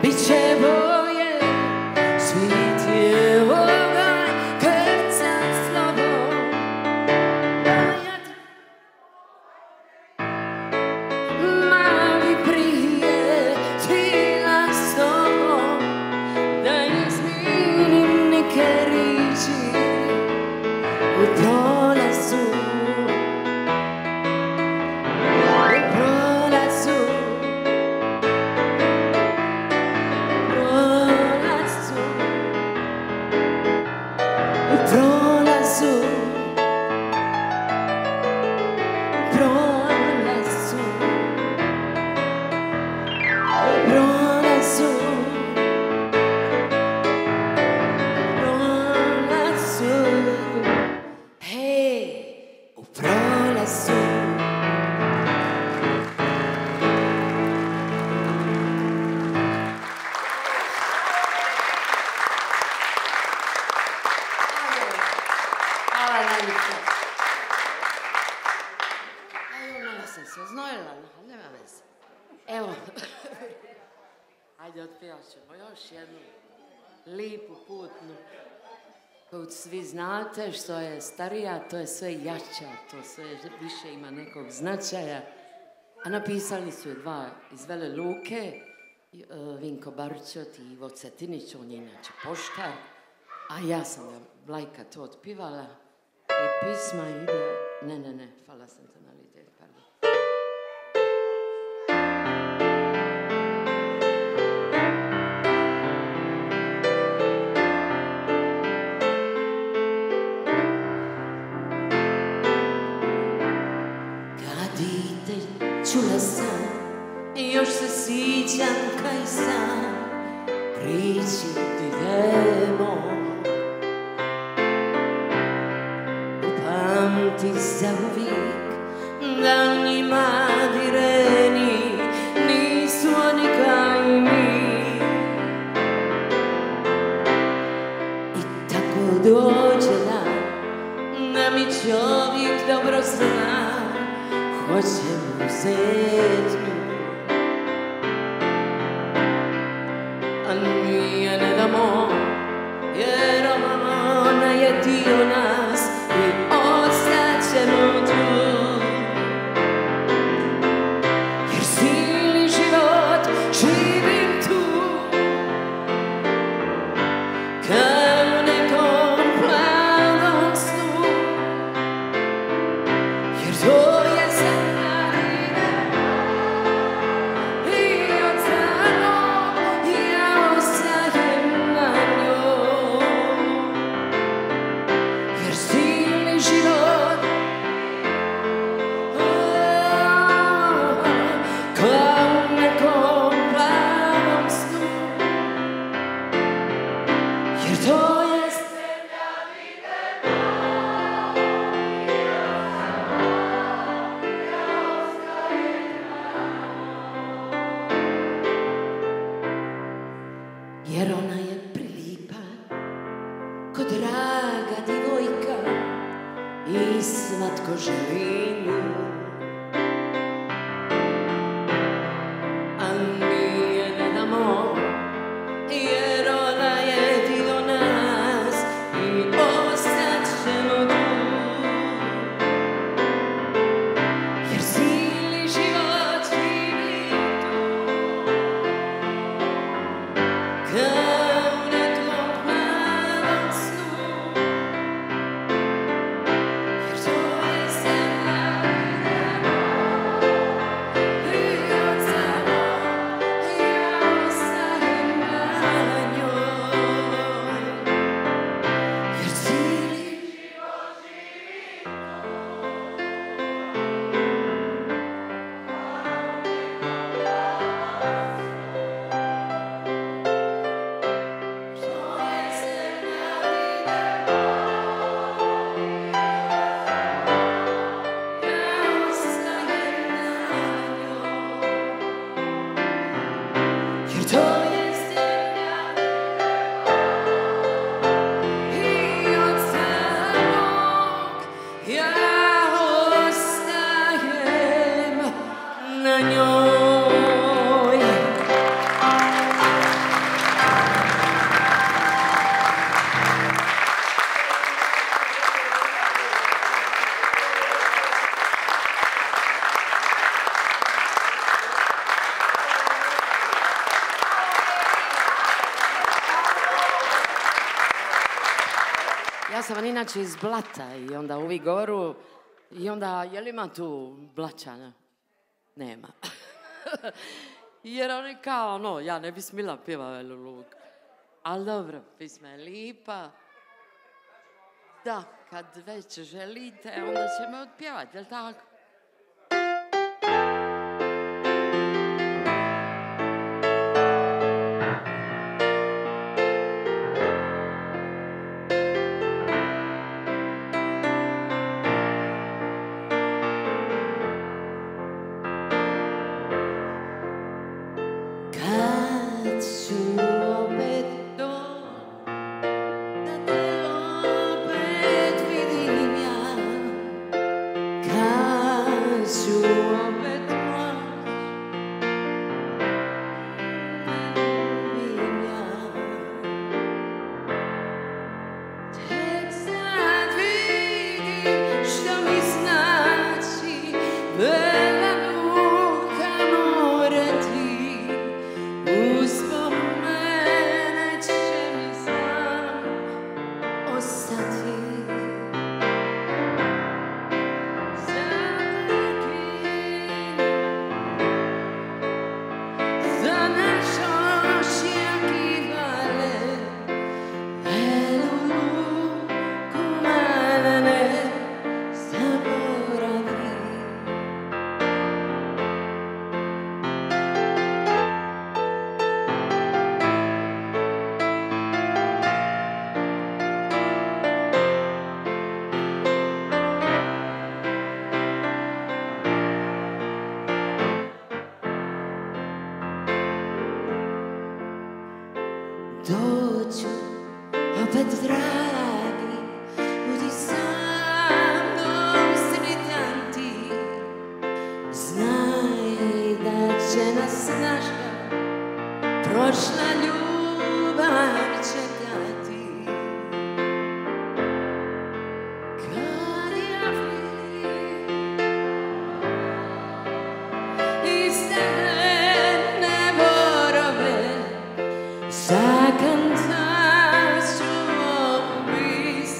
bit će boje. Svit je ovaj krcat slovo, mali prije tila s tobom, da izmirim neke riči u prolazu, u prolazu, prolazu, u prolazu, prolazu, prolazu, prolazu, hej, u prolazu. Hvala najljepša. Ajde, malo sam se oznojila, ali nema veze. Evo, ajde otpjevat ćemo još jednu lipu putnu, koju svi znate, što je starija, to je sve jača, to sve više ima nekog značaja. A napisali su je dva iz Vele Luke, Vinko Barčot i Ivo Cetinić, on je inače poštar, a ja sam ga Vlajka to otpivala i pisma ide, ne, fala sam tonalitet, pardon. Kad ide čula sam i još se sjećam kaj sam priči ti idemo. Upamti zauvijek da njima direni nisu oni kao i mi. I tako dođe dan da mi čovjek dobro zna, hoće mu uzeti nju, a mi je ne damo, jer ona je dio nas i ostaćemo tu. Jer cijeli život živim tu, kao u nekom plavom snu. Jer to je sad narine, i svatko želi nju. A mi je ne damo, jer ona je dio nas i ostat ćemo tu. Jer cijeli život živi tu, kao u nekom plavom snu. Jer to je zemlja i od samo ja ostajem na njoj. Jer cijeli život živi Ja sam vam inače iz Blata i onda uvijek govoru i onda, je li ima tu Blačana? Nema. Jer oni kao, no, ja ne bi smila pjeva Velu Luk. Ali dobro, pisma je lipa. Da, kad već želite, onda ćemo otpjevati, jel' tako? Kad ću opet doći, da te opet vidim ja. Kad ću opet moći, da ljubim ja. Tek sad vidim što mi znači Vela Luka more ti. Uspomene će mi sam ostati. Za naš ošijaki vale Velu Luku malene zaboravi. Doću opet dragi, budi sa mnom sretan ti. Znaj da će nas naša prošla ljubav čekati. Kad ja vidim iz tebe neborove, zakantat ću opis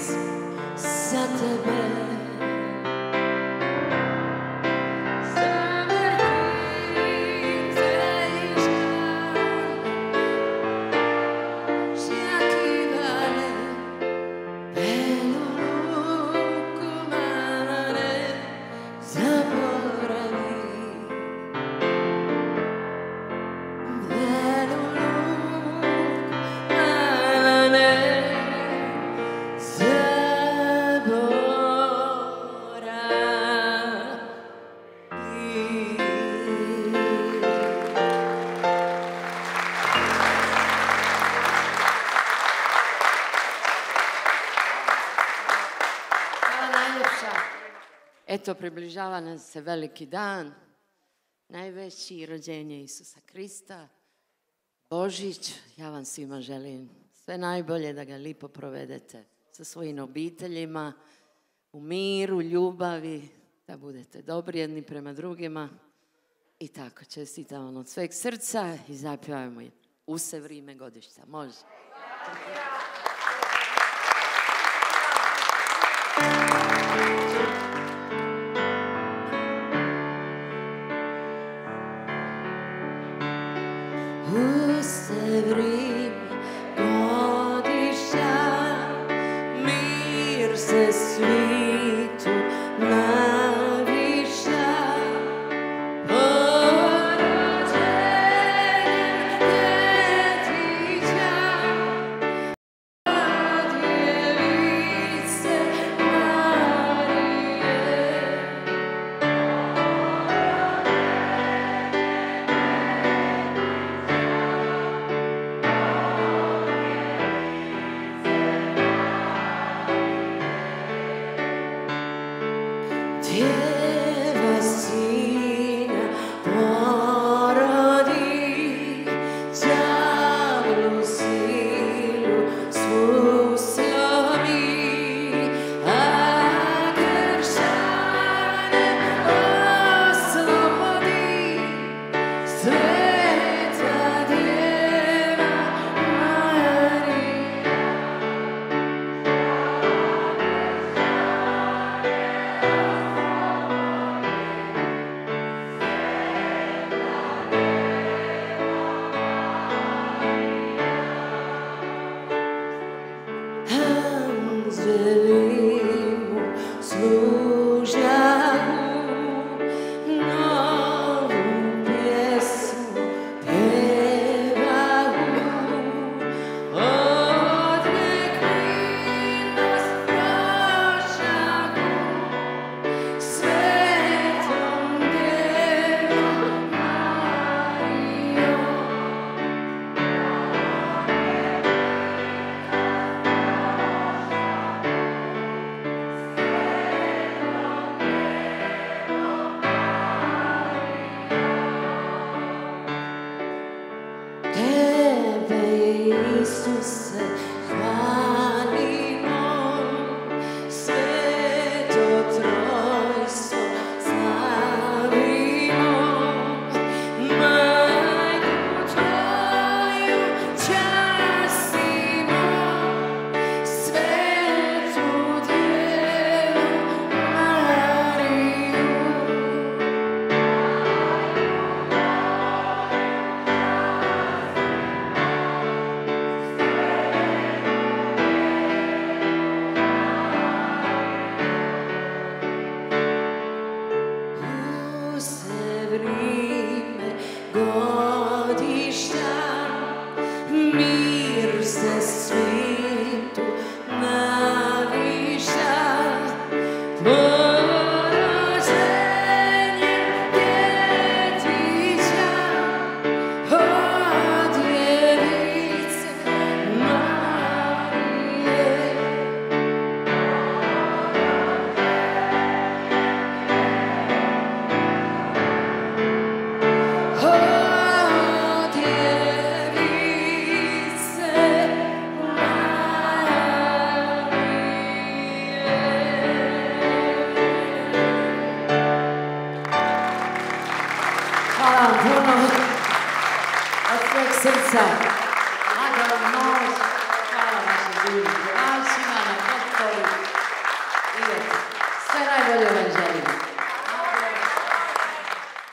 za tebe. Zavrtim te i šjaki vale Velu Luku malene zaboravi. Velu Luku malene zaboravi. najljepša. Eto, približava nam se veliki dan. Najveći, rođenje Isusa Krista. Božić, ja vam svima želim sve najbolje, da ga lipo provedete sa svojim obiteljima, u miru, ljubavi, da budete dobri jedni prema drugima. I tako, čestitam vam od sveg srca i zapjevajmo u se vrime godišta. Može. U se vrime godišta, mir se svitu naviša, porođenjem djetića, djevice Marije. Djeva sina porodi, đavlu silu svu slomi, a kršćane oslobodi, Sveta Djeva Marija. Anđeli mu služaju, novu pjesmu pjevaju, od neklinost prošahu, Svetom Djevom Marijom. Tebe, Isuse, hvalimo, Sveto Trojstvo slavimo, Majku Tvoju častimo, Svetu Djevu Mariju. U se vrime godišta, mir se svitu naviša, porođenjem djetića, od djevice Marije. O djevice Hvala vam puno od sveg srca. Hvala vam moć. Hvala vašim ljudima pjevačima na potpori. I sve najbolje vam želim.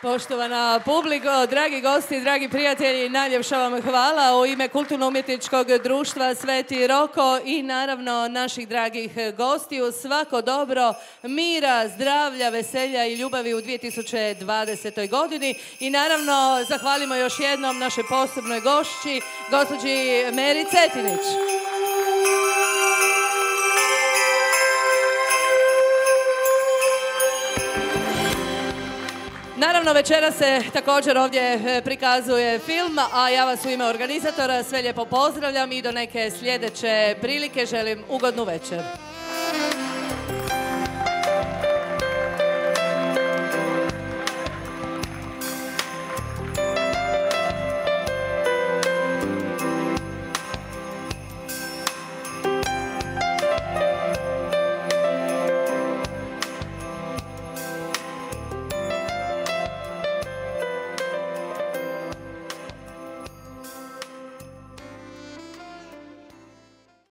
Poštovana publiko, dragi gosti, dragi prijatelji, najljepša vam hvala u ime Kulturno-umjetničkog društva Sveti Roko i naravno naših dragih gostiju. Svako dobro, mira, zdravlja, veselja i ljubavi u 2020. godini. I naravno zahvalimo još jednom našoj posebnoj gošći, gospođi Meri Cetinić. Naravno, večera se također ovdje prikazuje film, a ja vas u ime organizatora sve lijepo pozdravljam i do neke sljedeće prilike želim ugodnu večer.